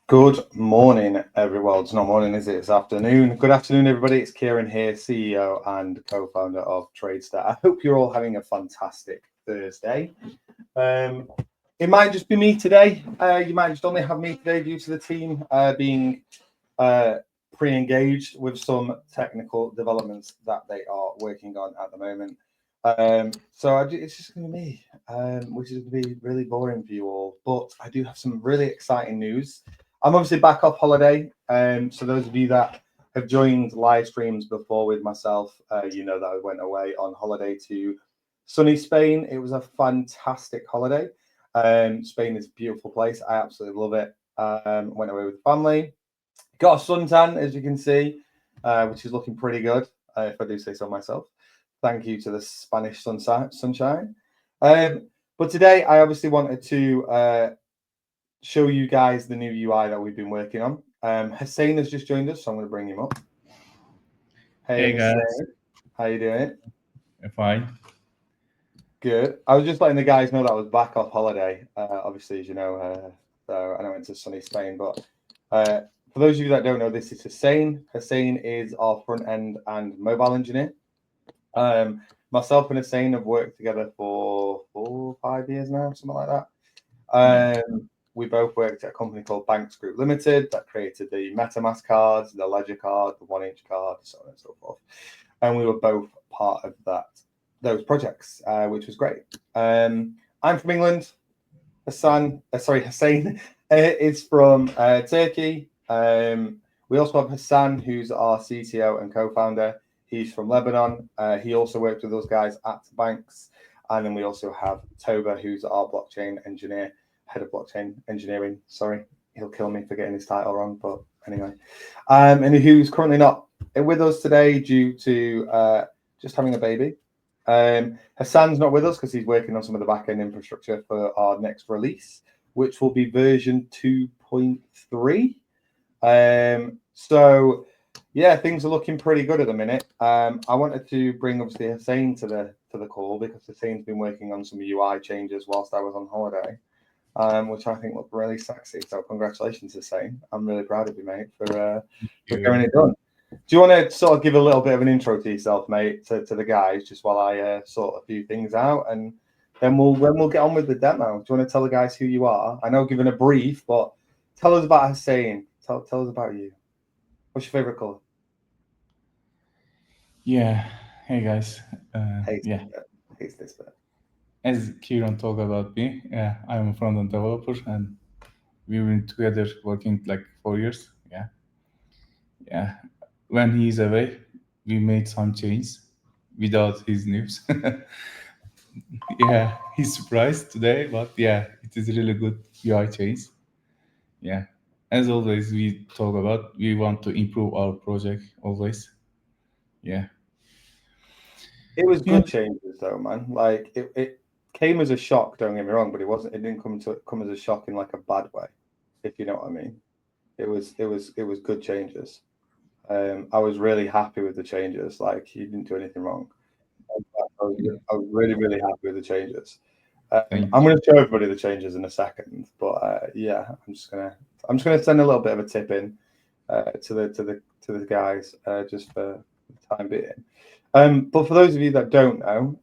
Good morning, everyone. It's not morning, is it? It's afternoon. Good afternoon, everybody. It's Kieron here, CEO and co-founder of TradeSta. I hope you're all having a fantastic Thursday. It might just be me today. You might just only have me today due to the team being pre-engaged with some technical developments that they are working on at the moment. So it's just going to be me, which is going to be really boring for you all. But I do have some really exciting news. I'm obviously back off holiday. So those of you that have joined live streams before with myself, you know that I went away on holiday to sunny Spain. It was a fantastic holiday. Spain is a beautiful place. I absolutely love it. Went away with family. Got a suntan, as you can see, which is looking pretty good, if I do say so myself. Thank you to the Spanish sunshine. But today, I obviously wanted to show you guys the new UI that we've been working on. Huseyin has just joined us, so I'm going to bring him up. Hey guys. How you doing? Fine. Good. I was just letting the guys know that I was back off holiday, obviously, as you know, and I went to sunny Spain. But for those of you that don't know, this is Huseyin. Huseyin is our front-end and mobile engineer. Myself and Huseyin have worked together for 4 or 5 years now, something like that. We both worked at a company called Banks Group Limited that created the MetaMask cards, the Ledger card, the 1inch card, so on and so forth. And we were both part of those projects, which was great. I'm from England. Huseyin is from Turkey. We also have Hassan, who's our CTO and co-founder. He's from Lebanon. He also worked with those guys at Banks. And then we also have Toba, who's our blockchain engineer, head of blockchain engineering. Sorry, he'll kill me for getting his title wrong, but anyway. And who's currently not with us today due to just having a baby. Hassan's not with us because he's working on some of the back-end infrastructure for our next release, which will be version 2.3. So yeah, things are looking pretty good at the minute. I wanted to bring obviously Huseyin to the call because Hussein's been working on some UI changes whilst I was on holiday, which I think looked really sexy. So congratulations, Huseyin. I'm really proud of you, mate, for getting it done. Do you want to sort of give a little bit of an intro to yourself, mate, to the guys, just while I sort a few things out, and then we'll get on with the demo. Do you want to tell the guys who you are? I know giving a brief, but tell us about Huseyin. Tell us about you. What's your favorite color? Yeah. Hey guys. Yeah. Hates this bit. As Kieron talked about me, yeah, I'm a front-end developer, and we've been together working like 4 years. Yeah. Yeah. When he's away, we made some changes without his news. Yeah, he's surprised today, but yeah, it is really good UI change. Yeah. As always, we talk about we want to improve our project always. Yeah. It was good changes though, man. Like it came as a shock, don't get me wrong, but it didn't come as a shock in like a bad way, if you know what I mean. It was good changes. I was really happy with the changes. Like you didn't do anything wrong. I was really, really happy with the changes. I'm going to show everybody the changes in a second, but yeah, I'm just gonna send a little bit of a tip in to the guys just for the time being. But for those of you that don't know,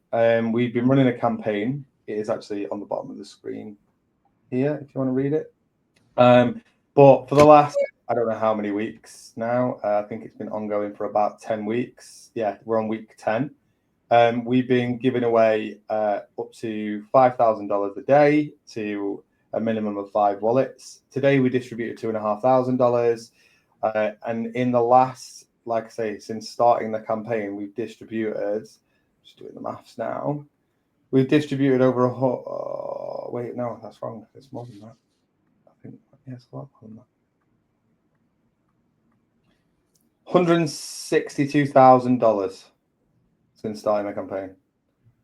we've been running a campaign. It is actually on the bottom of the screen here if you want to read it. But for the last, I don't know how many weeks now, I think it's been ongoing for about 10 weeks. Yeah, we're on week 10. We've been giving away up to $5,000 a day to a minimum of 5 wallets. Today we distributed $2,500. And in the last, like I say, since starting the campaign, we've distributed, just doing the maths now, we've distributed over wait, no, that's wrong. It's more than that. I think, yeah, it's a lot more than that. $162,000 since starting the campaign.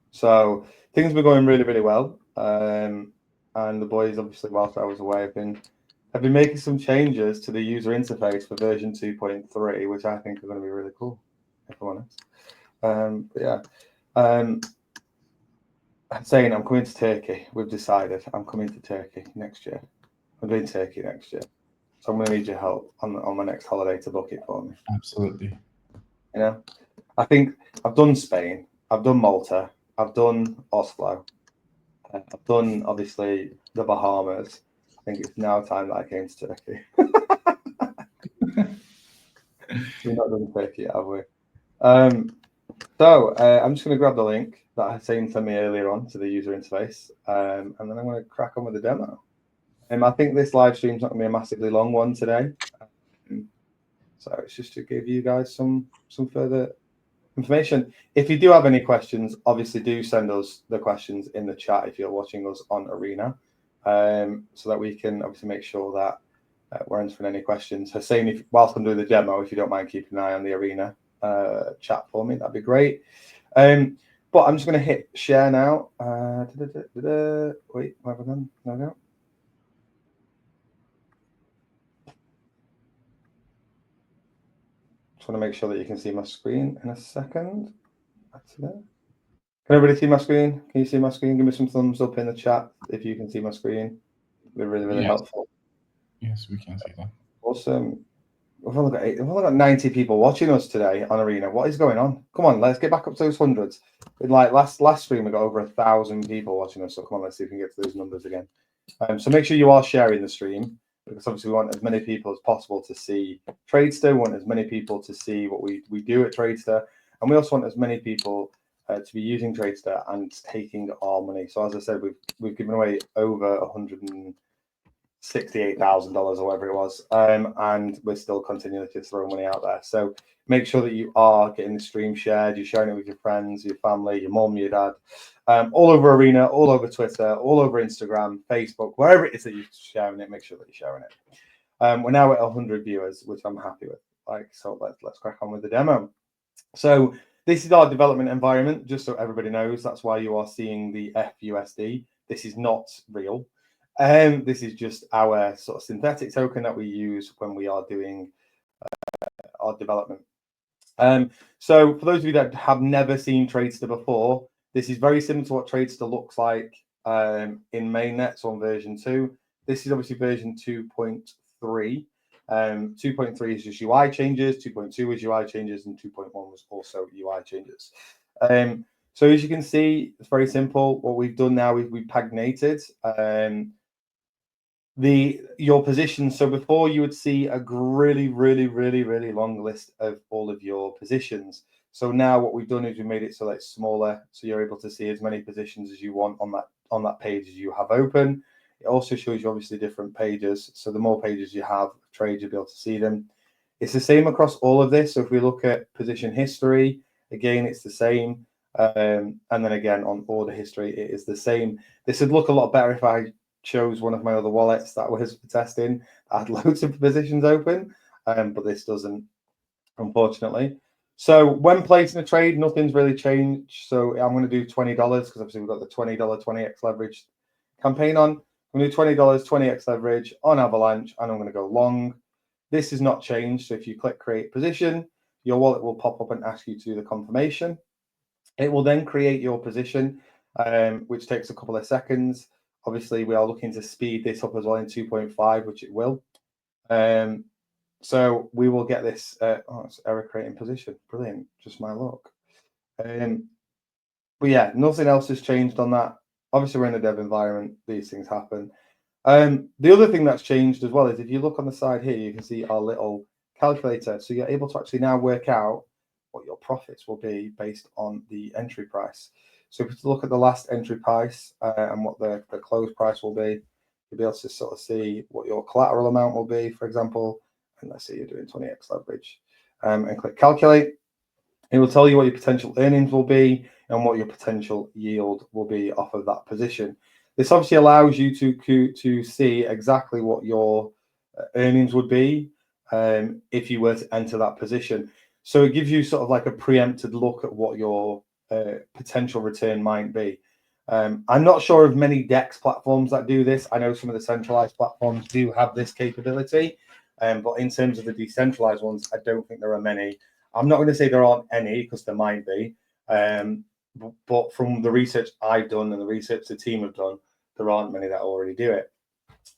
So things were going really, really well. And the boys, obviously, whilst I was away, have been making some changes to the user interface for version 2.3, which I think are going to be really cool, if I'm honest. But yeah. I'm saying I'm coming to Turkey. We've decided I'm coming to Turkey next year. I'm doing Turkey next year. So I'm going to need your help on my next holiday to book it for me. Absolutely. You know, I think I've done Spain, I've done Malta, I've done Oslo, I've done obviously the Bahamas. I think it's now time that I came to Turkey. We've not done Turkey yet, have we? So I'm just going to grab the link that Huseyin sent me earlier on to the user interface, and then I'm going to crack on with the demo. I think this live stream's not going to be a massively long one today, so it's just to give you guys some further information. If you do have any questions, obviously do send us the questions in the chat if you're watching us on Arena, so that we can obviously make sure that we're answering any questions. Huseyin, whilst I'm doing the demo, if you don't mind keeping an eye on the Arena chat for me, that'd be great. But I'm just going to hit share now. Wait, where have I gone? There we go. Just want to make sure that you can see my screen in a second. That's it. Can everybody see my screen? Can you see my screen? Give me some thumbs up in the chat if you can see my screen. It'd be really, really helpful. Yes, we can see that. Awesome. We've only got 90 people watching us today on Arena. What is going on? Come on, let's get back up to those hundreds. Like last stream, we got over 1,000 people watching us. So come on, let's see if we can get to those numbers again. So make sure you are sharing the stream, because obviously we want as many people as possible to see TradeSta. We want as many people to see what we do at TradeSta, and we also want as many people to be using TradeSta and taking our money. So as I said, we've given away over $168,000 or whatever it was, and we're still continuing to throw money out there. So make sure that you are getting the stream shared, you're sharing it with your friends, your family, your mom, your dad, all over Arena, all over Twitter, all over Instagram, Facebook, wherever it is that you're sharing it, make sure that you're sharing it. We're now at 100 viewers, which I'm happy with. So let's crack on with the demo. So this is our development environment, just so everybody knows. That's why you are seeing the FUSD. This is not real. This is just our sort of synthetic token that we use when we are doing our development. So for those of you that have never seen TradeSta before, this is very similar to what TradeSta looks like in mainnet, so on version 2. This is obviously version 2.3. 2.3 is just UI changes, 2.2 was UI changes, and 2.1 was also UI changes. So as you can see, it's very simple. What we've done now is we've paginated your positions. So before you would see a really long list of all of your positions. So now what we've done is we made it so that it's smaller, so you're able to see as many positions as you want on that page as you have open. It also shows you obviously different pages. So the more pages you have of trades, you'll be able to see them. It's the same across all of this. So if we look at position history, again, it's the same. And then again on order history, it is the same. This would look a lot better if I chose one of my other wallets that was for testing. I had loads of positions open, but this doesn't, unfortunately. So when placing a trade, nothing's really changed. So I'm going to do $20 because obviously we've got the $20 20x leverage campaign on. I'm going to do $20 20x leverage on Avalanche, and I'm going to go long. This has not changed. So if you click create position, your wallet will pop up and ask you to do the confirmation. It will then create your position, which takes a couple of seconds. Obviously, we are looking to speed this up as well in 2.5, which it will. So we will get this. It's error creating position. Brilliant. Just my luck. But yeah, nothing else has changed on that. Obviously, we're in a dev environment. These things happen. The other thing that's changed as well is if you look on the side here, you can see our little calculator. So you're able to actually now work out what your profits will be based on the entry price. So if you look at the last entry price and what the close price will be, you'll be able to sort of see what your collateral amount will be, for example. And let's say you're doing 20x leverage, and click calculate. It will tell you what your potential earnings will be and what your potential yield will be off of that position. This obviously allows you to see exactly what your earnings would be if you were to enter that position. So it gives you sort of like a preempted look at what your potential return might be. I'm not sure of many DEX platforms that do this. I know some of the centralized platforms do have this capability, but in terms of the decentralized ones, I don't think there are many. I'm not going to say there aren't any, because there might be, but from the research I've done and the research the team have done, there aren't many that already do it.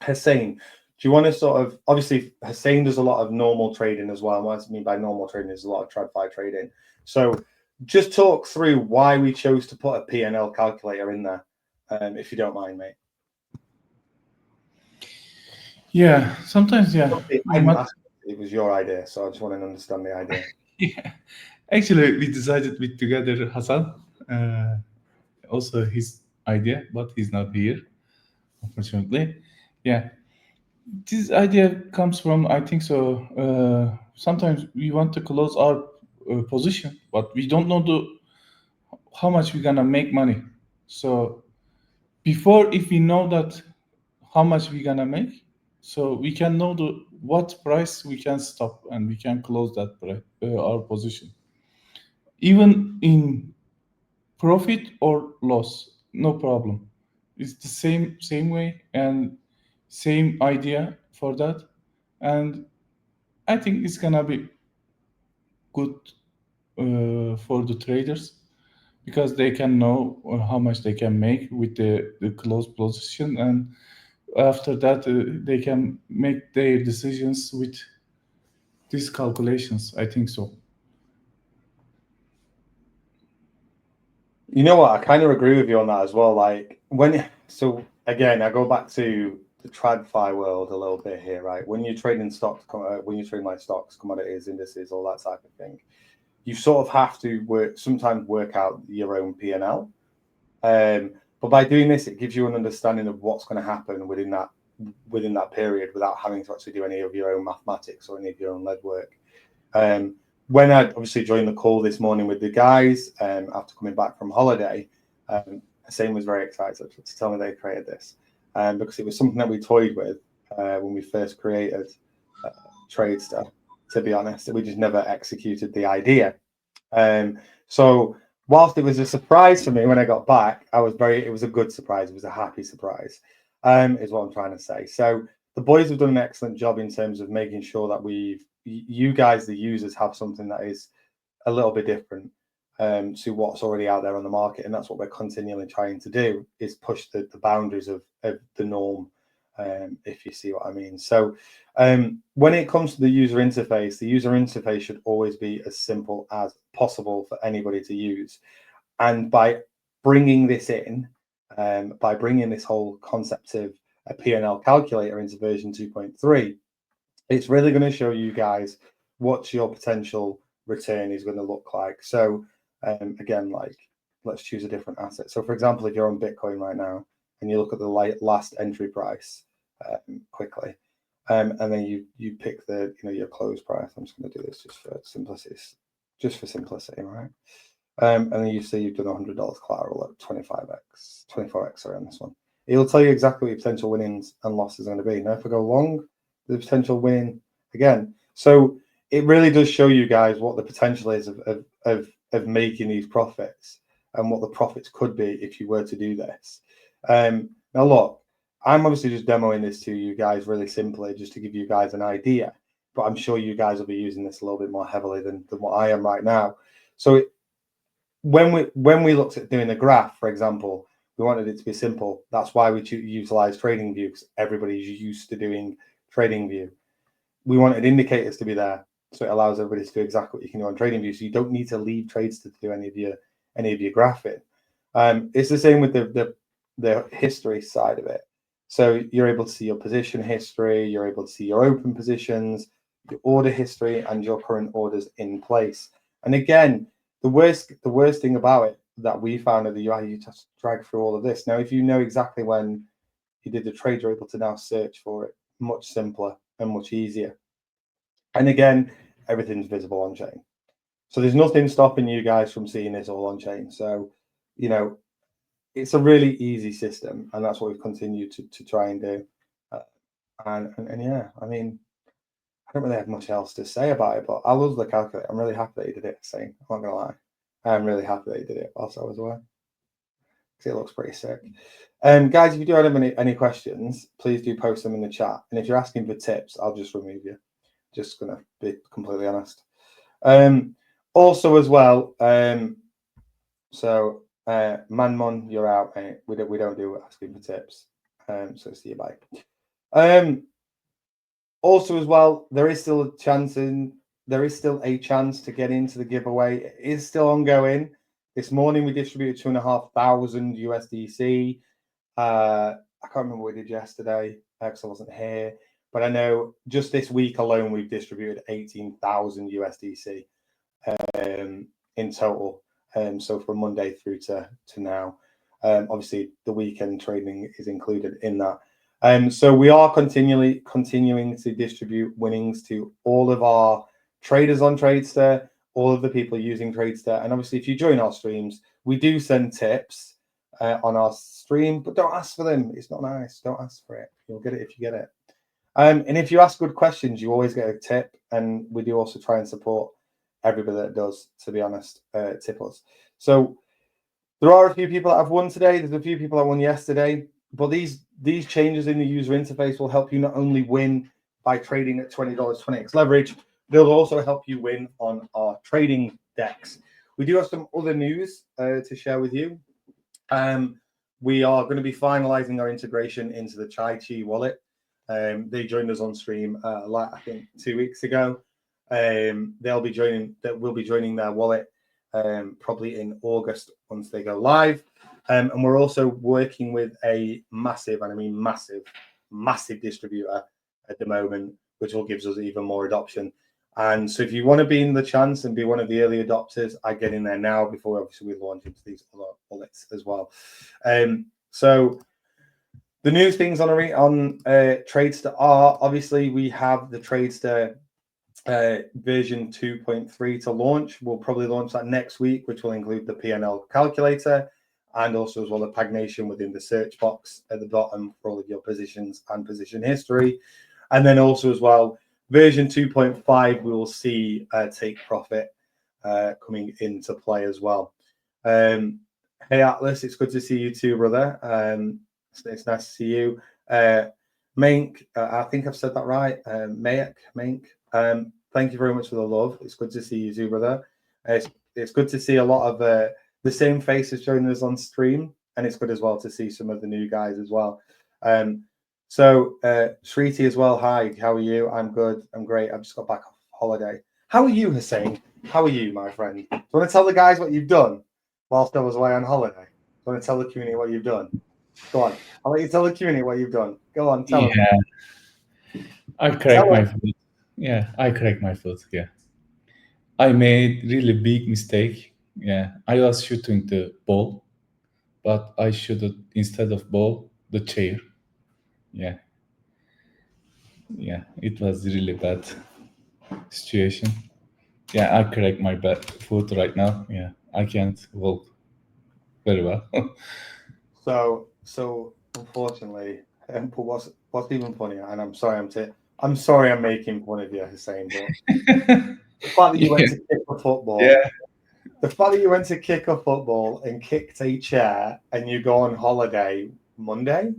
Huseyin, Do you want to sort of, obviously Huseyin does a lot of normal trading as well. What I mean by normal trading is a lot of TradeSta trading. So just talk through why we chose to put a P&L calculator in there, if you don't mind, mate. Yeah, sometimes, yeah. It was your idea, so I just want to understand the idea. Yeah. Actually, we decided with together, Hassan. Also his idea, but he's not here, unfortunately. Yeah, this idea comes from, I think so. Sometimes we want to close our position, but we don't know how much we're gonna make money. So before, if we know that how much we're gonna make, so we can know what price we can stop and we can close that our position, even in profit or loss, no problem. It's the same way and same idea for that, and I think it's gonna be good for the traders because they can know how much they can make with the closed position, and after that they can make their decisions with these calculations. I think so. You know what? I kind of agree with you on that as well. Like so again, I go back to the TradFi world a little bit here, right? When you're trading stocks, when you're trading like stocks, commodities, indices, all that type of thing, you sort of have to sometimes work out your own P&L. But by doing this, it gives you an understanding of what's going to happen within that period without having to actually do any of your own mathematics or any of your own lead work. When I obviously joined the call this morning with the guys after coming back from holiday, Huseyin was very excited to tell me they created this because it was something that we toyed with when we first created TradeSta. To be honest, we just never executed the idea. So whilst it was a surprise for me when I got back, it was a good surprise. It was a happy surprise, is what I'm trying to say. So the boys have done an excellent job in terms of making sure that you guys, the users, have something that is a little bit different to what's already out there on the market. And that's what we're continually trying to do, is push the boundaries of the norm, if you see what I mean. So when it comes to the user interface should always be as simple as possible for anybody to use. And by bringing this in, by bringing this whole concept of a P&L calculator into version 2.3, it's really going to show you guys what your potential return is going to look like. So again, like, let's choose a different asset. So for example, if you're on Bitcoin right now and you look at the last entry price quickly, and then you pick your close price. I'm just going to do this just for simplicity, right? And then you see you've done $100 collateral at 24x, sorry, on this one. It'll tell you exactly what your potential winnings and losses are going to be. Now, if we go long, the potential winning again. So it really does show you guys what the potential is of making these profits and what the profits could be if you were to do this. Now, look, I'm obviously just demoing this to you guys really simply just to give you guys an idea, but I'm sure you guys will be using this a little bit more heavily than what I am right now. So when we looked at doing the graph, for example, we wanted it to be simple. That's why we utilize TradingView, because everybody's used to doing TradingView. We wanted indicators to be there, so it allows everybody to do exactly what you can do on TradingView. So you don't need to leave TradeSta to do any of your graphing. It's the same with the history side of it. So you're able to see your position history, you're able to see your open positions, your order history, and your current orders in place. And again, the worst thing about it that we found at the UI, you just drag through all of this. Now, if you know exactly when you did the trade, you're able to now search for it much simpler and much easier. And again, everything's visible on chain. So there's nothing stopping you guys from seeing this all on chain. So, it's a really easy system, and that's what we've continued to try and do. And yeah, I mean, I don't really have much else to say about it, but I love the calculator. I'm really happy that you did it, Huseyin. I'm not gonna lie. I'm really happy that you did it whilst I was away, because it looks pretty sick. Guys, if you do have any questions, please do post them in the chat. And if you're asking for tips, I'll just remove you. Just gonna be completely honest. Also as well, so Manmon, you're out, mate. We don't do asking for tips. So see you, bye. Also, as well, there is still a chance to get into the giveaway. It is still ongoing. This morning we distributed 2,500 USDC. I can't remember what we did yesterday because I wasn't here, but I know just this week alone we've distributed 18,000 USDC in total. So from Monday through to now. Obviously, the weekend trading is included in that. So we are continuing to distribute winnings to all of our traders on TradeSta, all of the people using TradeSta, and obviously, if you join our streams, we do send tips on our stream, but don't ask for them. It's not nice. Don't ask for it. You'll get it if you get it. And if you ask good questions, you always get a tip. And we do also try and support everybody that does, to be honest, tip us. So there are a few people that have won today. There's a few people that won yesterday. But these changes in the user interface will help you not only win by trading at $20, 20x leverage, they'll also help you win on our trading decks. We do have some other news to share with you. We are going to be finalizing our integration into the Chai wallet. They joined us on stream, I think 2 weeks ago. We'll be joining their wallet probably in August once they go live. And we're also working with a massive, and I mean massive distributor at the moment, which will give us even more adoption. And so if you want to be in the chance and be one of the early adopters, I get in there now before obviously we launch into these other wallets as well. So the new things on TradeSta are, obviously we have the TradeSta version 2.3 to launch. We'll probably launch that next week, which will include the P&L calculator and also as well the pagination within the search box at the bottom for all of your positions and position history. And then also as well, version 2.5, we will see take profit coming into play as well. Hey Atlas, it's good to see you too, brother. It's nice to see you. Mank, I think I've said that right. Mank. Thank you very much for the love. It's good to see you too, brother. It's good to see a lot of the same faces joining us on stream, and it's good as well to see some of the new guys as well. So Shriti as well. Hi, how are you? I'm good. I'm great. I've just got back off holiday. How are you, Huseyin? How are you, my friend? Do you want to tell the guys what you've done whilst I was away on holiday? Do you want to tell the community what you've done? Go on. I'll let you tell the community what you've done. Go on, tell them. I cracked my foot. Yeah, I cracked my foot. Yeah. I made really big mistake. Yeah. I was shooting the ball, but I shot instead of ball, the chair. Yeah. Yeah. It was really bad situation. Yeah, I cracked my foot right now. Yeah. I can't walk very well. So unfortunately, but what's even funnier, and I'm sorry I'm making fun of you, Huseyin, but the fact that you went to kick a football, the fact that you went to kick a football and kicked a chair, and you go on holiday Monday.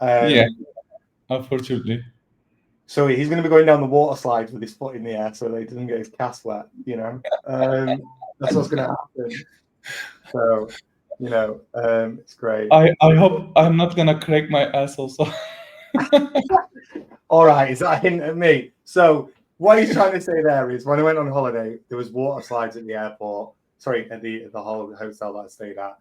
Yeah, unfortunately. So he's going to be going down the water slides with his foot in the air, so that he doesn't get his cast wet. You know, that's what's going to happen. So, you know, it's great. I hope I'm not gonna crack my ass also. All right, is that a hint at me? So what he's trying to say there is, when I went on holiday, there was water slides at the airport. Sorry, at the whole hotel that I stayed at,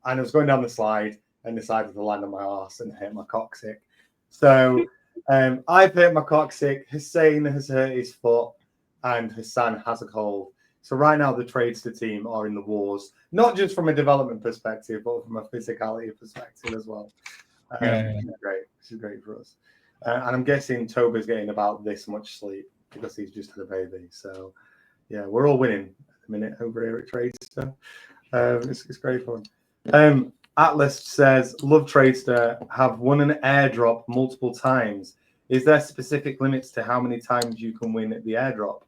and I was going down the slide and decided to land on my arse and hit my coccyx. So I've hurt my coccyx. Huseyin has hurt his foot, and Hassan has a cold. So right now the TradeSta team are in the wars, not just from a development perspective, but from a physicality perspective as well. This is great. This is great for us. And I'm guessing Toba's getting about this much sleep because he's just had a baby. So, yeah, we're all winning at the minute over here at TradeSta. It's great fun. Atlas says, love TradeSta, have won an airdrop multiple times. Is there specific limits to how many times you can win at the airdrop?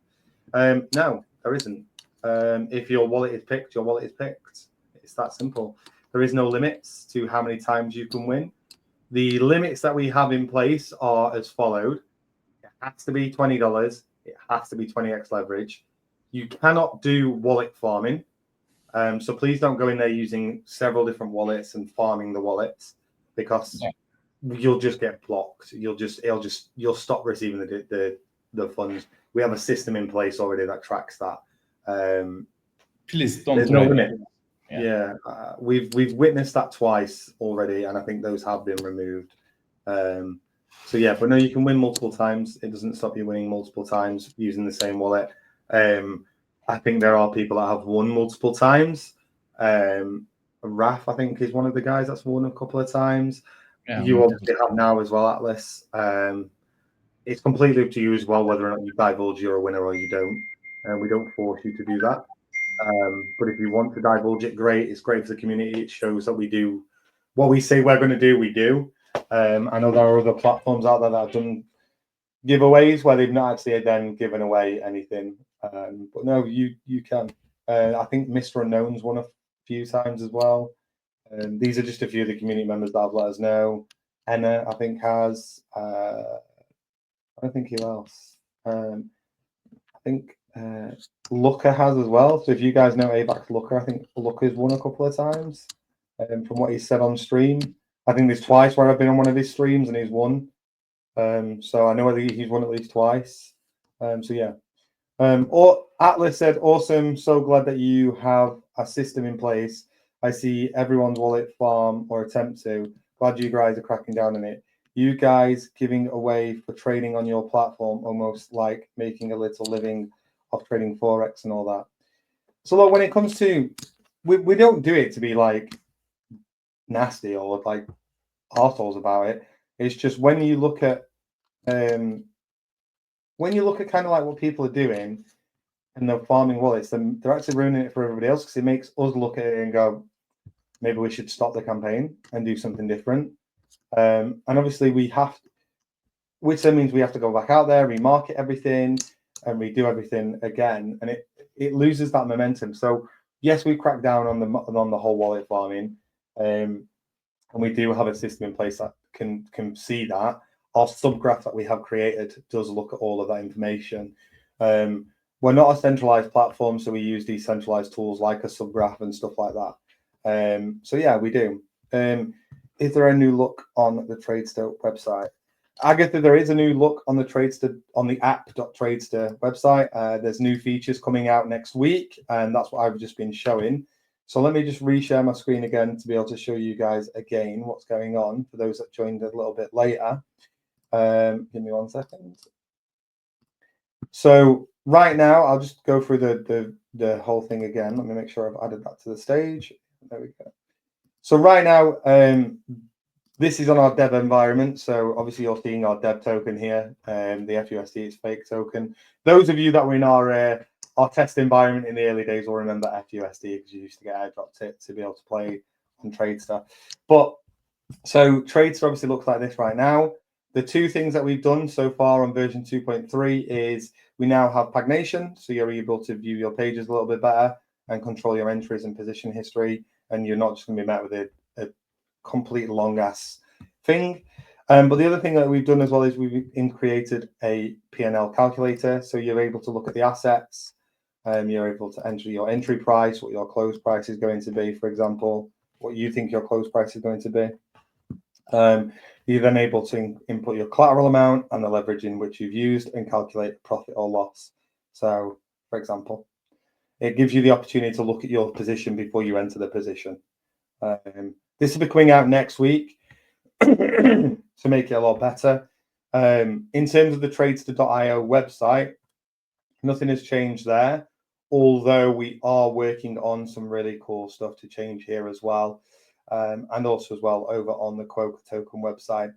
No, there isn't. If your wallet is picked, your wallet is picked. It's that simple. There is no limits to how many times you can win. The limits that we have in place are as followed. It has to be $20. It has to be 20x leverage. You cannot do wallet farming. So please don't go in there using several different wallets and farming the wallets, because you'll just get blocked. You'll stop receiving the funds. We have a system in place already that tracks that. Please don't there's try. No limit. Yeah, we've witnessed that twice already, and I think those have been removed. So yeah, but no, you can win multiple times. It doesn't stop you winning multiple times using the same wallet. I think there are people that have won multiple times. Raf, I think, is one of the guys that's won a couple of times. Yeah, you obviously have now as well, Atlas. It's completely up to you as well whether or not you divulge you're a winner or you don't. And we don't force you to do that. But if you want to divulge it, great. It's great for the community. It shows that we do what we say we're going to do, we do. I know there are other platforms out there that have done giveaways where they've not actually then given away anything. But no, you can. I think Mr. Unknown's won a few times as well. These are just a few of the community members that have let us know. Enna, I think, has. I don't think who else. I think Looker has as well. So if you guys know AVAX Looker, I think Looker's won a couple of times. From what he said on stream, I think there's twice where I've been on one of his streams and he's won. So I know he's won at least twice. So yeah. Or Atlas said, awesome. So glad that you have a system in place. I see everyone's wallet farm or attempt to. Glad you guys are cracking down on it. You guys giving away for trading on your platform, almost like making a little living off trading forex and all that. So look, when it comes to, we don't do it to be like nasty or like arseholes about it. It's just when you look at kind of like what people are doing and they're farming wallets, then they're actually ruining it for everybody else because it makes us look at it and go, maybe we should stop the campaign and do something different. And obviously we have, which then means we have to go back out there, remarket everything, and redo everything again, and it loses that momentum. So yes, we crack down on the whole wallet farming, and we do have a system in place that can see that. Our subgraph that we have created does look at all of that information. We're not a centralized platform, so we use decentralized tools like a subgraph and stuff like that. So yeah, we do. Is there a new look on the TradeSta website? Agatha, there is a new look on the TradeSta on the app.tradesta website. There's new features coming out next week, and that's what I've just been showing. So let me just reshare my screen again to be able to show you guys again what's going on for those that joined a little bit later. Give me 1 second. So right now, I'll just go through the whole thing again. Let me make sure I've added that to the stage. There we go. So right now, this is on our dev environment. So obviously you're seeing our dev token here. The FUSD is fake token. Those of you that were in our test environment in the early days will remember FUSD because you used to get airdropped it to be able to play on TradeSta. But so TradeSta obviously looks like this right now. The two things that we've done so far on version 2.3 is we now have pagination, so you're able to view your pages a little bit better and control your entries and position history, and you're not just going to be met with a complete long ass thing. But the other thing that we've done as well is we've created a P&L calculator, so you're able to look at the assets. You're able to enter your entry price, what your close price is going to be, for example, what you think your close price is going to be. You're then able to input your collateral amount and the leverage in which you've used and calculate profit or loss. So, for example, it gives you the opportunity to look at your position before you enter the position. This will be coming out next week to make it a lot better. In terms of the TradeSta.io website, nothing has changed there, although we are working on some really cool stuff to change here as well. And also as well over on the Quokka token website.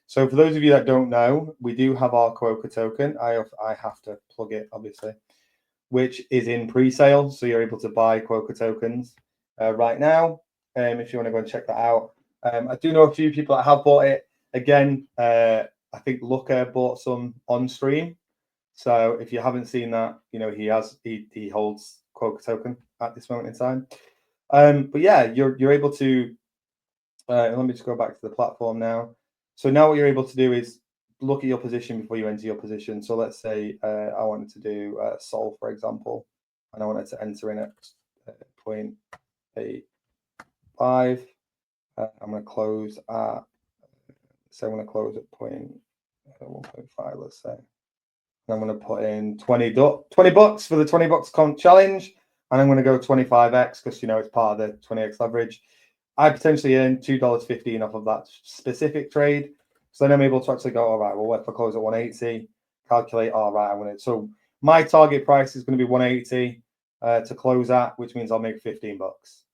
So for those of you that don't know, we do have our Quokka token. I have to plug it, obviously, which is in pre-sale. So you're able to buy Quokka tokens right now. If you want to go and check that out. I do know a few people that have bought it. Again, I think Looker bought some on stream. So if you haven't seen that, you know, he holds Quokka token at this moment in time. But yeah, you're able to, let me just go back to the platform now. So now what you're able to do is look at your position before you enter your position. So let's say I wanted to do Sol, for example, and I wanted to enter in at 0.85. I'm going to close at So I'm going to close at 1.5, let's say. And I'm going to put in 20 bucks for the 20 bucks challenge. And I'm going to go 25x because, you know, it's part of the 20x leverage. I potentially earn $2.15 off of that specific trade. So then I'm able to actually go, all right, well, if I close at 180, calculate, all right, I'm going to. So my target price is going to be 180 to close at, which means I'll make 15 bucks.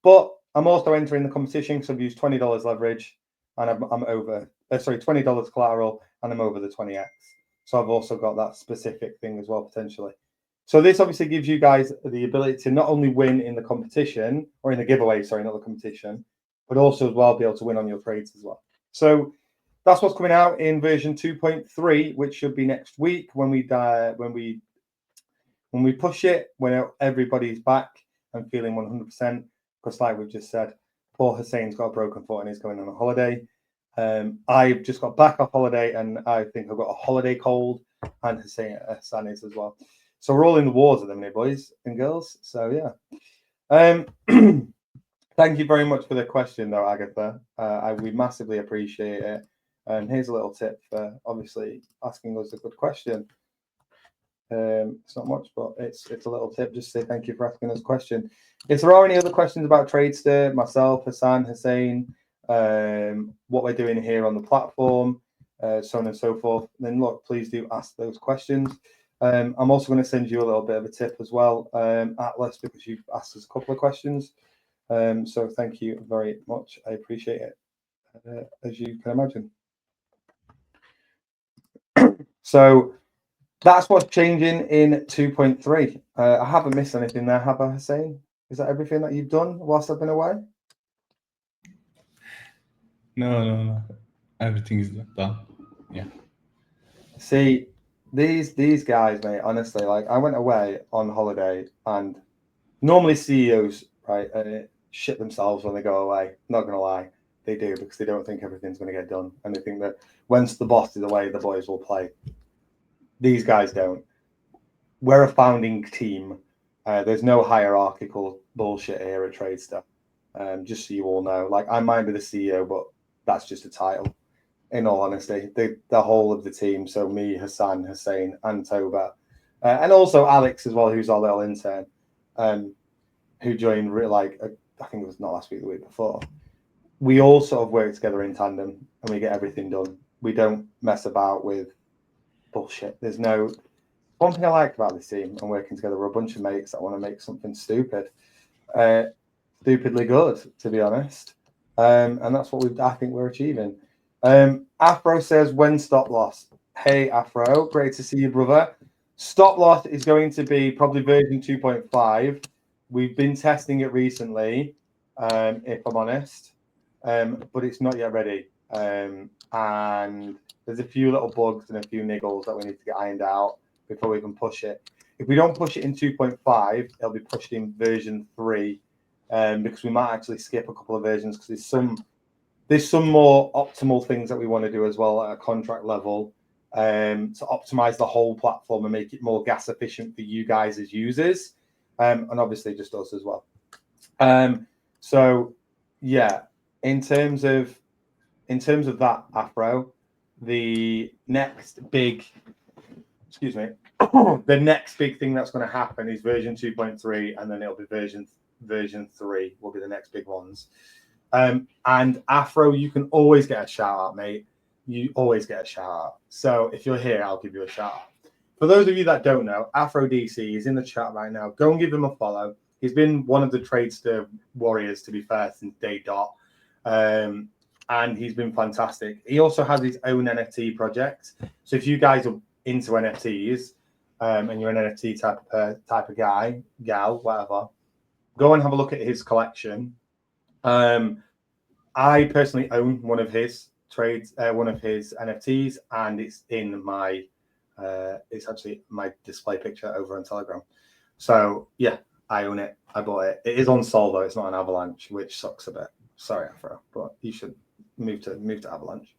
But I'm also entering the competition because I've used $20 leverage and I'm over, $20 collateral and I'm over the 20x. So I've also got that specific thing as well, potentially. So this obviously gives you guys the ability to not only win in the competition or in the giveaway, sorry, not the competition, but also as well be able to win on your trades as well. So that's what's coming out in version 2.3, which should be next week when we push it, when everybody's back and feeling 100%. Because like we've just said, poor Husein's got a broken foot and he's going on a holiday. I've just got back off holiday and I think I've got a holiday cold, and Hassan is as well. So we're all in the wars at the minute, boys and girls. So yeah. Thank you very much for the question, though, Agatha. We massively appreciate it. And here's a little tip for obviously asking us a good question. It's not much, but it's a little tip. Just say thank you for asking us a question. If there are any other questions about TradeSta, myself, Hassan, Huseyin, what we're doing here on the platform, so on and so forth, then look, please do ask those questions. I'm also going to send you a little bit of a tip as well, Atlas, because you've asked us a couple of questions. So thank you very much. I appreciate it, as you can imagine. So that's what's changing in 2.3. I haven't missed anything there, have I, Huseyin? Is that everything that you've done whilst I've been away? No. Everything is done. Yeah. See, these guys, mate, honestly, like I went away on holiday and normally CEOs, right, shit themselves when they go away. Not going to lie. They do, because they don't think everything's going to get done. And they think that once the boss is away, the boys will play. These guys don't. We're a founding team. There's no hierarchical bullshit here at TradeSta. Just so you all know, like I might be the CEO, but that's just a title. In all honesty, the whole of the team. So me, Hassan, Huseyin, and Toba, and also Alex as well, who's our little intern, who joined I think it was not last week, the week before. We all sort of work together in tandem, and we get everything done. We don't mess about with bullshit. There's no. One thing I like about this team and working together, we're a bunch of mates that want to make something stupid, stupidly good, to be honest. And that's what I think we're achieving. Afro says, when stop loss? Hey, Afro, great to see you, brother. Stop loss is going to be probably version 2.5. We've been testing it recently, if I'm honest, but it's not yet ready. And there's a few little bugs and a few niggles that we need to get ironed out before we can push it. If we don't push it in 2.5, it'll be pushed in version 3, because we might actually skip a couple of versions because there's some more optimal things that we want to do as well at a contract level, to optimize the whole platform and make it more gas efficient for you guys as users, and obviously just us as well. So yeah, in terms of that, Afro, the next big the next big thing that's going to happen is version 2.3, and then it'll be version 3 will be the next big ones. And Afro, you can always get a shout out, mate. You always get a shout out. So if you're here, I'll give you a shout out. For those of you that don't know, Afro DC is in the chat right now. Go and give him a follow. He's been one of the TradeSta warriors, to be fair, since day dot. And he's been fantastic. He also has his own NFT project. So if you guys are into NFTs, and you're an NFT type of guy, gal, whatever, go and have a look at his collection. I personally own one of his NFTs, and it's in my it's actually my display picture over on Telegram. So yeah, I own it. I bought it. It is on Sol though. It's not an Avalanche, which sucks a bit. Sorry, Afro, but you should move to Avalanche.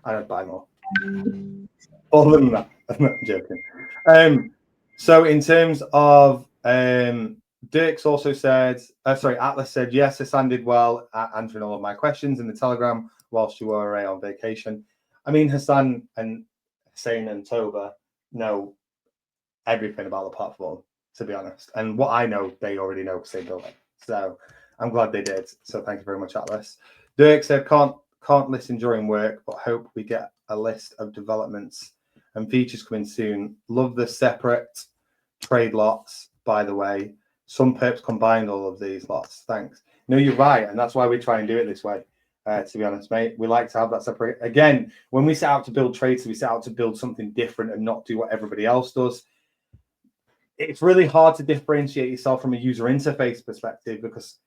I'd buy more. Other than that, I'm not joking. So in terms of Dirk's also said, sorry, Atlas said, yes, Hassan did well at answering all of my questions in the Telegram whilst you were away on vacation. I mean, Hassan and Huseyin and Toba know everything about the platform, to be honest. And what I know, they already know because they built it. So I'm glad they did. So thank you very much, Atlas. Dirk said, can't listen during work, but hope we get a list of developments and features coming soon. Love the separate trade lots, by the way. Some perps combined all of these lots. Thanks. No, you're right. And that's why we try and do it this way. To be honest, mate, we like to have that separate. Again, when we set out to build trades, we set out to build something different and not do what everybody else does. It's really hard to differentiate yourself from a user interface perspective because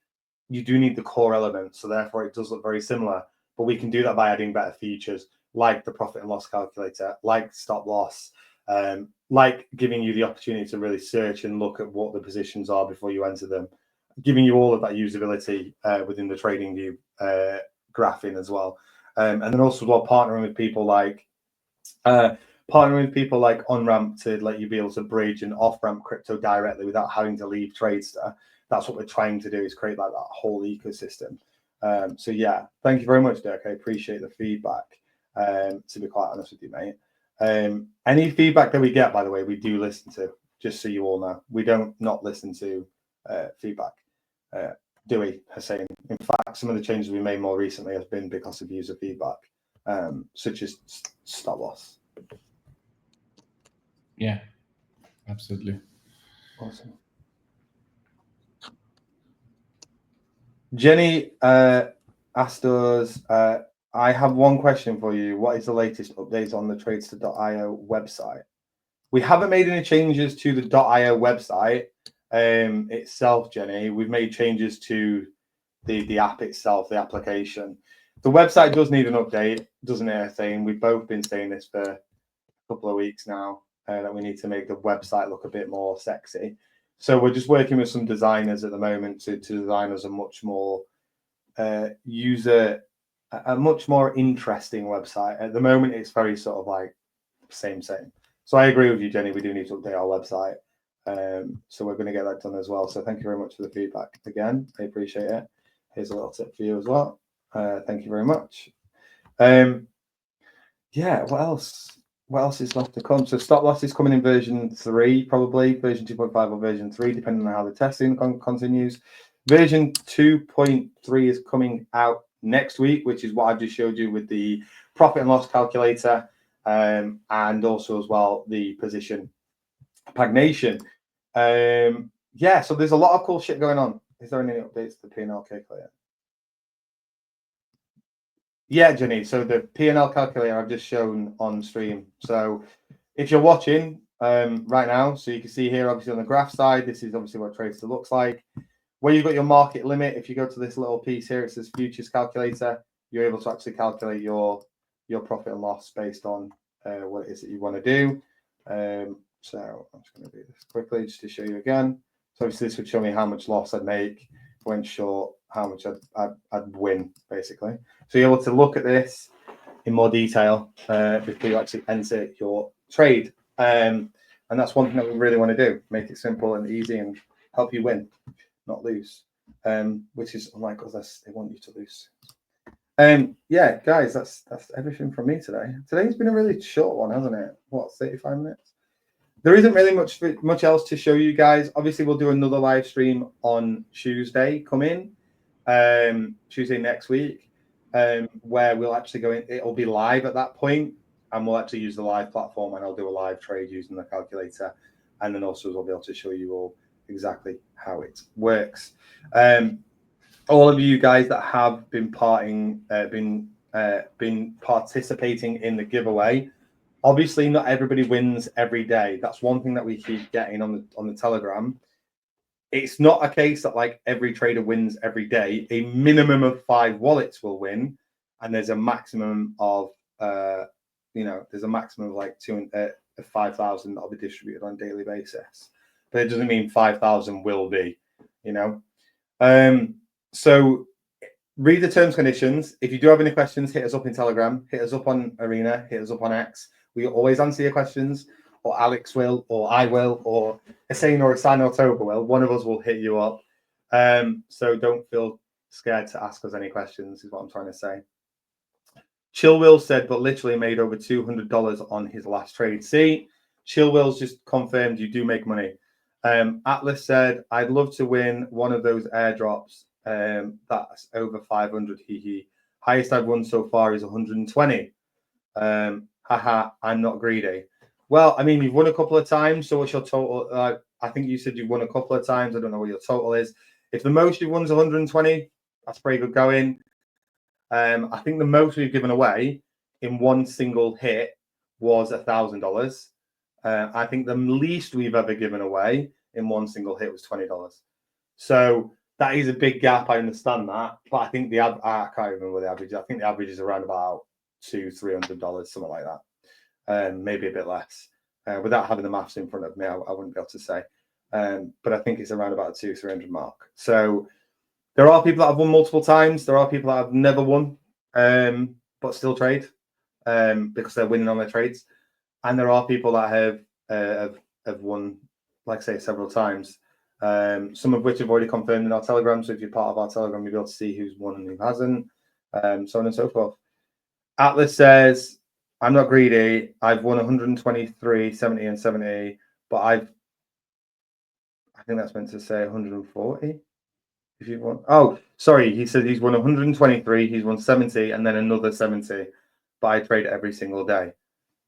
you do need the core elements. So therefore, it does look very similar. But we can do that by adding better features like the profit and loss calculator, like stop loss, like giving you the opportunity to really search and look at what the positions are before you enter them, giving you all of that usability within the trading view graphing as well. And then also partnering with people like OnRamp to let you be able to bridge and off-ramp crypto directly without having to leave TradeSta. That's what we're trying to do, is create like that whole ecosystem. So yeah, thank you very much, Dirk. I appreciate the feedback. To be quite honest with you, mate. Any feedback that we get, by the way, we do listen to, just so you all know. We don't not listen to feedback. Do we, Huseyin? In fact, some of the changes we made more recently have been because of user feedback, such as stop loss. Yeah, absolutely. Awesome. Jenny asked us, I have one question for you. What is the latest updates on the TradeSta.io website? We haven't made any changes to the .io website itself, Jenny. We've made changes to the app itself, the application. The website does need an update, doesn't it, Huseyin? We've both been saying this for a couple of weeks now, that we need to make the website look a bit more sexy. So we're just working with some designers at the moment to design us a much more a much more interesting website. At the moment, it's very sort of like same. So I agree with you, Jenny. We do need to update our website. So we're going to get that done as well. So thank you very much for the feedback again. I appreciate it. Here's a little tip for you as well. Thank you very much. Yeah, what else? What else is left to come? So stop loss is coming in version 3, probably version 2.5 or version 3, depending on how the testing continues. Version 2.3 is coming out next week, which is what I've just showed you with the profit and loss calculator, and also as well the position pagination. Yeah, so there's a lot of cool shit going on. Is there any updates to the P&L calculator? Yeah, Jenny. So the P&L calculator I've just shown on stream. So if you're watching right now, so you can see here, obviously on the graph side, this is obviously what TradeSta looks like. Where you've got your market limit, if you go to this little piece here, it says futures calculator. You're able to actually calculate your profit and loss based on what it is that you want to do. So I'm just going to do this quickly just to show you again. So obviously this would show me how much loss I'd make, went short, how much I'd win, basically. So you're able to look at this in more detail before you actually enter your trade. And that's one thing that we really want to do, make it simple and easy and help you win, not lose, which is unlike others, they want you to lose. Yeah, guys, that's everything from me today. Today's been a really short one, hasn't it? What, 35 minutes? There isn't really much else to show you guys. Obviously, we'll do another live stream on Tuesday coming, Tuesday next week, where we'll actually go in. It'll be live at that point, and we'll actually use the live platform, and I'll do a live trade using the calculator, and then also we'll be able to show you all exactly how it works. All of you guys that have been participating in the giveaway. Obviously, not everybody wins every day. That's one thing that we keep getting on the Telegram. It's not a case that like every trader wins every day. A minimum of 5 wallets will win, and there's a maximum of there's a maximum of like 5,000 that'll be distributed on a daily basis. But it doesn't mean 5,000 will be, So read the terms and conditions. If you do have any questions, hit us up in Telegram, hit us up on Arena, hit us up on X. We always answer your questions. or Alex will, or I will, or Huseyin or Hassan or Toba will. One of us will hit you up. So don't feel scared to ask us any questions, is what I'm trying to say. Chill Will said, but literally made over $200 on his last trade. See, Chill Will's just confirmed you do make money. Atlas said, I'd love to win one of those airdrops. That's over 500. Hee. Highest I've won so far is 120. Haha, I'm not greedy. Well, I mean, you've won a couple of times. So what's your total? I think you said you've won a couple of times. I don't know what your total is. If the most you've won is 120, that's pretty good going. I think the most we've given away in one single hit was $1,000. I think the least we've ever given away in one single hit was $20. So that is a big gap. I understand that, but I think I can't remember the average. I think the average is around about $200-300, something like that, maybe a bit less. Without having the maths in front of me, I wouldn't be able to say. But I think it's around about a $200-300 mark. So there are people that have won multiple times. There are people that have never won, but still trade because they're winning on their trades. And there are people that have won, like I say, several times. Some of which have already confirmed in our Telegram. So if you're part of our Telegram, you'll be able to see who's won and who hasn't, so on and so forth. Atlas says, I'm not greedy. I've won 123, 70, and 70, but I think that's meant to say 140. If you want, oh, sorry, he said he's won 123, he's won 70, and then another 70. But I trade every single day.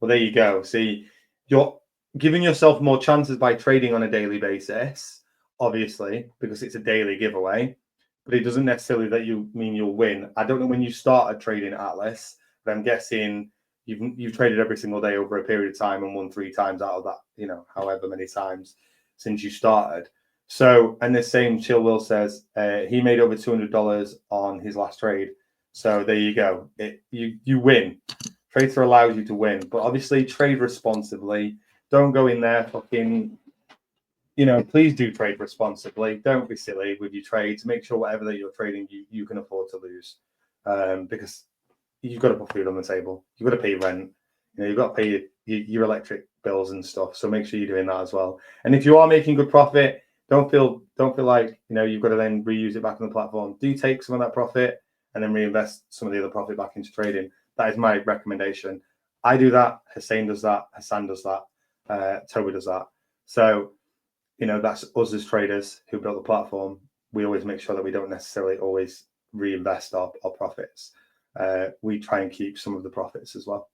Well, there you go. See, you're giving yourself more chances by trading on a daily basis, obviously, because it's a daily giveaway. But it doesn't necessarily that you mean you'll win. I don't know when you started trading Atlas, but I'm guessing you've traded every single day over a period of time and won 3 times out of that, however many times since you started. So, and the same Chill Will says he made over $200 on his last trade. So there you go. You win. TradeSta allows you to win, but obviously trade responsibly. Don't go in there fucking, please do trade responsibly. Don't be silly with your trades. Make sure whatever that you're trading, you can afford to lose, because you've got to put food on the table. You've got to pay rent. You've got to pay your electric bills and stuff. So make sure you're doing that as well. And if you are making good profit, don't feel like you've got to then reuse it back on the platform. Do take some of that profit and then reinvest some of the other profit back into trading. That is my recommendation. I do that. Huseyin does that. Hassan does that. Toba does that. So that's us as traders who built the platform. We always make sure that we don't necessarily always reinvest our profits. We try and keep some of the profits as well.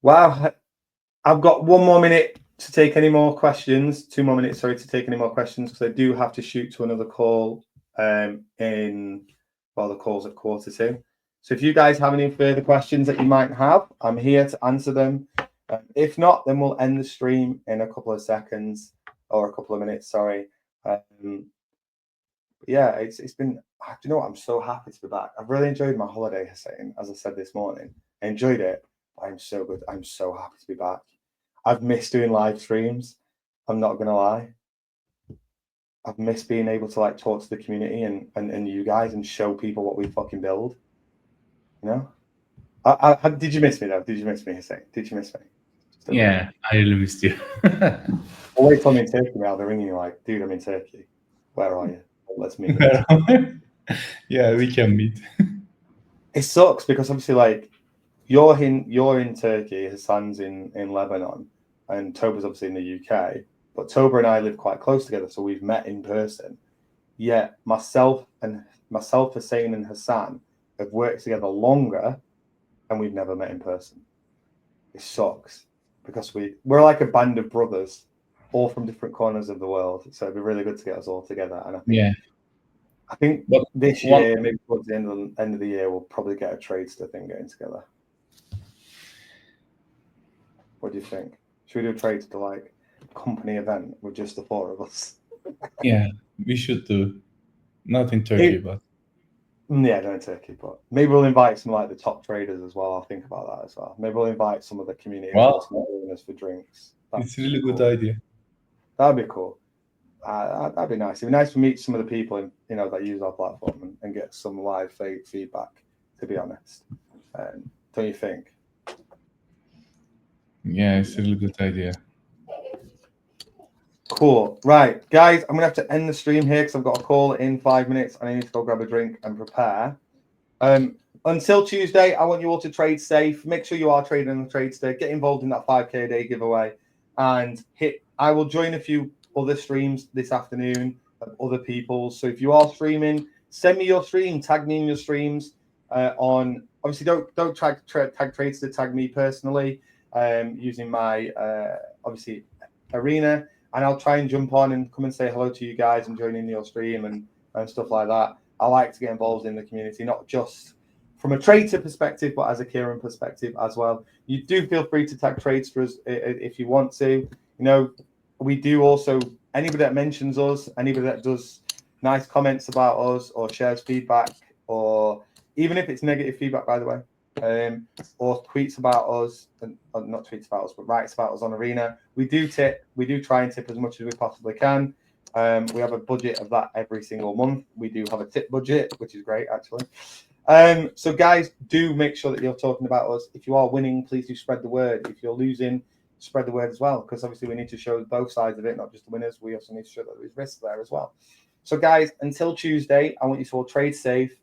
Wow. I've got 1 more minute to take any more questions. 2 more minutes, sorry, to take any more questions, because I do have to shoot to another call the call's at 1:45. So if you guys have any further questions that you might have, I'm here to answer them. If not, then we'll end the stream in a couple of seconds or a couple of minutes, sorry. Yeah, it's been, do you know what? I'm so happy to be back. I've really enjoyed my holiday, Huseyin, as I said this morning. I enjoyed it. I'm so good. I'm so happy to be back. I've missed doing live streams. I'm not going to lie. I've missed being able to talk to the community and you guys and show people what we fucking build. Did you miss me though? Did you miss me, Huseyin? Did you miss me? Yeah, I really missed you. Always tell me in Turkey now. They're ringing you like, dude, I'm in Turkey. Where are you? Let's meet. Yeah, we can meet. It sucks because obviously, you're in Turkey, Hassan's in Lebanon, and Toba's obviously in the UK. But Toba and I live quite close together, so we've met in person. Yet myself, Huseyin, and Hassan have worked together longer, and we've never met in person. It sucks because we're like a band of brothers, all from different corners of the world. So it'd be really good to get us all together. And I think this year, maybe towards the end of the year, we'll probably get a TradeSta thing getting together. What do you think? Should we do a TradeSta company event with just the 4 of us? Yeah, we should do. Not in Turkey, but yeah, not in Turkey, but maybe we'll invite some the top traders as well. I'll think about that as well. Maybe we'll invite some of the community us for drinks. It's a really good idea. That'd be cool. That'd be nice. It'd be nice to meet some of the people that use our platform and get some live feedback. To be honest, don't you think? Yeah, it's a really good idea. Cool. Right, guys, I'm gonna have to end the stream here because I've got a call in 5 minutes and I need to go grab a drink and prepare. Until Tuesday, I want you all to trade safe. Make sure you are trading on TradeSta. Get involved in that 5K a day giveaway, and I will join a few other streams this afternoon of other people. So if you are streaming, send me your stream. Tag me in your streams. On obviously don't tag TradeSta. Tag me personally using my obviously arena, and I'll try and jump on and come and say hello to you guys and join in your stream and stuff like that. I like to get involved in the community, not just from a trader perspective, but as a Kieron perspective as well. You do feel free to tag TradeSta if you want to. You know, we do also, anybody that mentions us, anybody that does nice comments about us or shares feedback, or even if it's negative feedback, by the way, or tweets about us, and not tweets about us, but writes about us on Arena. We do try and tip as much as we possibly can. We have a budget of that every single month. We do have a tip budget, which is great, actually. So guys, do make sure that you're talking about us. If you are winning, please do spread the word. If you're losing, spread the word as well, because obviously we need to show both sides of it, not just the winners. We also need to show that there's risk there as well. So guys, until Tuesday, I want you to all trade safe,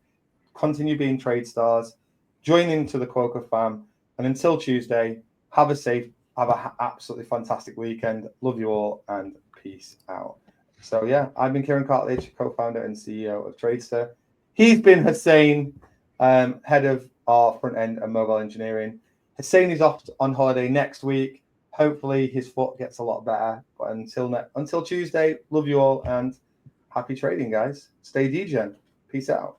continue being trade stars, join into the Quoker fam, and until Tuesday, have an absolutely fantastic weekend. Love you all, and peace out. So yeah, I've been Kieron Cartledge, co-founder and CEO of TradeSta. He's been Huseyin, head of our front end and mobile engineering. Huseyin is off on holiday next week. Hopefully his foot gets a lot better. But until Tuesday, love you all and happy trading, guys. Stay degen. Peace out.